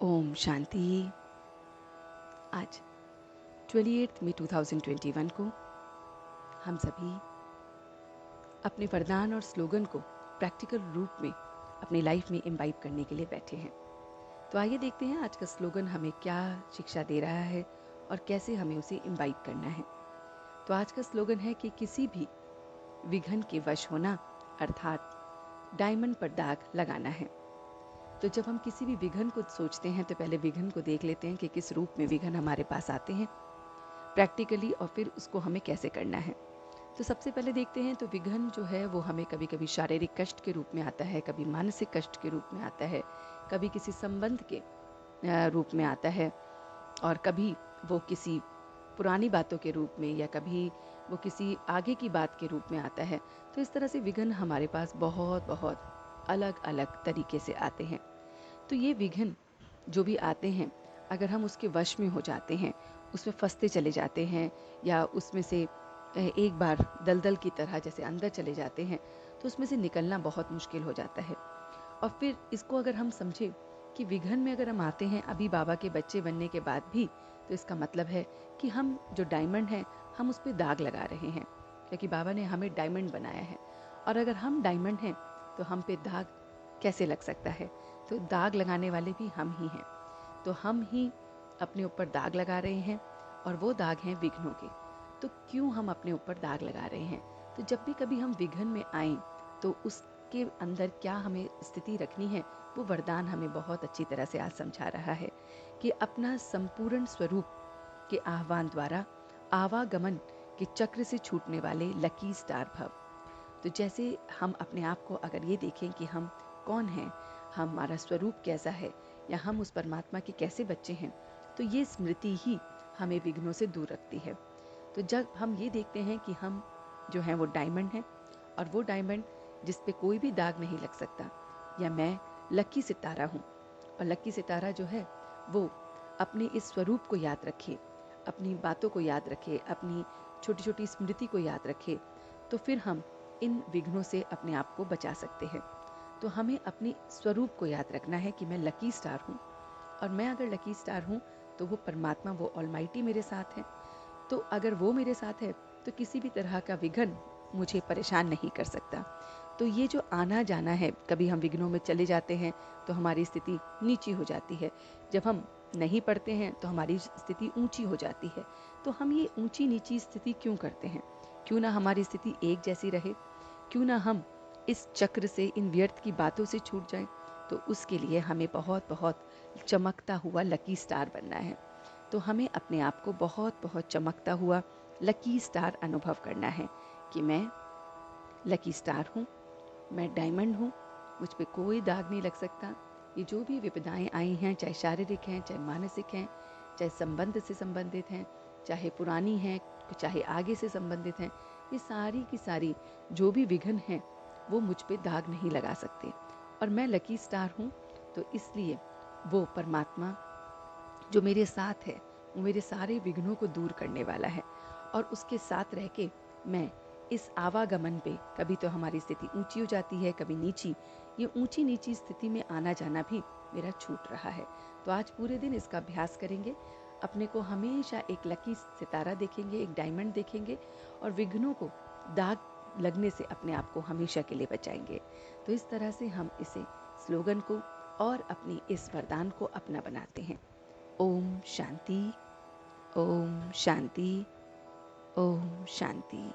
ओम शांति। आज 28 मई 2021 को हम सभी अपने वरदान और स्लोगन को प्रैक्टिकल रूप में अपनी लाइफ में इम्बाइब करने के लिए बैठे हैं। तो आइए देखते हैं आज का स्लोगन हमें क्या शिक्षा दे रहा है और कैसे हमें उसे इम्बाइब करना है। तो आज का स्लोगन है कि किसी भी विघन के वश होना, अर्थात डायमंड पर दाग लगाना है। तो जब हम किसी भी विघन को सोचते हैं तो पहले विघन को देख लेते हैं कि किस रूप में विघन हमारे पास आते हैं प्रैक्टिकली, और फिर उसको हमें कैसे करना है। तो सबसे पहले देखते हैं तो विघन जो है वो हमें कभी कभी शारीरिक कष्ट के रूप में आता है, कभी मानसिक कष्ट के रूप में आता है, कभी किसी संबंध के रूप में आता है, और कभी वो किसी पुरानी बातों के रूप में, या कभी वो किसी आगे की बात के रूप में आता है। तो इस तरह से विघन हमारे पास बहुत बहुत अलग अलग तरीके से आते हैं। तो ये विघन जो भी आते हैं, अगर हम उसके वश में हो जाते हैं, उसमें फंसते चले जाते हैं, या उसमें से एक बार दलदल की तरह जैसे अंदर चले जाते हैं, तो उसमें से निकलना बहुत मुश्किल हो जाता है। और फिर इसको अगर हम समझें कि विघन में अगर हम आते हैं अभी बाबा के बच्चे बनने के बाद भी, तो इसका मतलब है कि हम जो डायमंड हैं हम उस पर दाग लगा रहे हैं, क्योंकि बाबा ने हमें डायमंड बनाया है। और अगर हम डायमंड हैं तो हम पे दाग कैसे लग सकता है? तो दाग लगाने वाले भी हम ही हैं। तो हम ही अपने ऊपर दाग लगा रहे हैं, और वो दाग हैं विघ्नों के। तो क्यों हम अपने ऊपर दाग लगा रहे हैं? तो जब भी कभी हम विघन में आए तो उसके अंदर क्या हमें स्थिति रखनी है, वो वरदान हमें बहुत अच्छी तरह से आज समझा रहा है कि अपना संपूर्ण स्वरूप के आह्वान द्वारा आवागमन के चक्र से छूटने वाले लकी स्टार भव। तो जैसे हम अपने आप को अगर ये देखें कि हम कौन हैं, हमारा स्वरूप कैसा है, या हम उस परमात्मा के कैसे बच्चे हैं, तो ये स्मृति ही हमें विघ्नों से दूर रखती है। तो जब हम ये देखते हैं कि हम जो हैं वो डायमंड हैं, और वो डायमंड जिस पे कोई भी दाग नहीं लग सकता, या मैं लकी सितारा हूँ, और लकी सितारा जो है वो अपने इस स्वरूप को याद रखे, अपनी बातों को याद रखे, अपनी छोटी छोटी स्मृति को याद रखे, तो फिर हम इन विघ्नों से अपने आप को बचा सकते हैं। तो हमें अपनी स्वरूप को याद रखना है कि मैं लकी स्टार हूँ, और मैं अगर लकी स्टार हूँ तो वो परमात्मा, वो ऑलमाइटी मेरे साथ है। तो अगर वो मेरे साथ है तो किसी भी तरह का विघन मुझे परेशान नहीं कर सकता। तो ये जो आना जाना है, कभी हम विघ्नों में चले जाते हैं तो हमारी स्थिति नीची हो जाती है, जब हम नहीं पढ़ते हैं तो हमारी स्थिति ऊंची हो जाती है। तो हम ये ऊंची नीची स्थिति क्यों करते हैं? क्यों ना हमारी स्थिति एक जैसी रहे, क्यों ना हम इस चक्र से, इन व्यर्थ की बातों से छूट जाएं। तो उसके लिए हमें बहुत बहुत चमकता हुआ लकी स्टार बनना है। तो हमें अपने आप को बहुत बहुत चमकता हुआ लकी स्टार अनुभव करना है कि मैं लकी स्टार हूँ, मैं डायमंड हूँ, मुझ पे कोई दाग नहीं लग सकता। ये जो भी विपदाएं आई हैं, चाहे शारीरिक हैं, चाहे मानसिक हैं, चाहे संबंध से संबंधित हैं, चाहे पुरानी हैं, चाहे आगे से संबंधित हैं, ये सारी की सारी जो भी विघ्न हैं वो मुझ पे दाग नहीं लगा सकते। और मैं लकी स्टार हूँ, तो इसलिए वो परमात्मा जो मेरे साथ है वो मेरे सारे विघ्नों को दूर करने वाला है। और उसके साथ रह के मैं इस आवागमन पे, कभी तो हमारी स्थिति ऊंची हो जाती है, कभी नीची, ये ऊंची नीची स्थिति में आना जाना भी मेरा छूट रहा है। तो आज पूरे दिन इसका अभ्यास करेंगे, अपने को हमेशा एक लकी सितारा देखेंगे, एक डायमंड देखेंगे, और विघ्नों को, दाग लगने से अपने आप को हमेशा के लिए बचाएंगे। तो इस तरह से हम इसे, स्लोगन को और अपनी इस वरदान को अपना बनाते हैं। ओम शांति, ओम शांति, ओम शांति।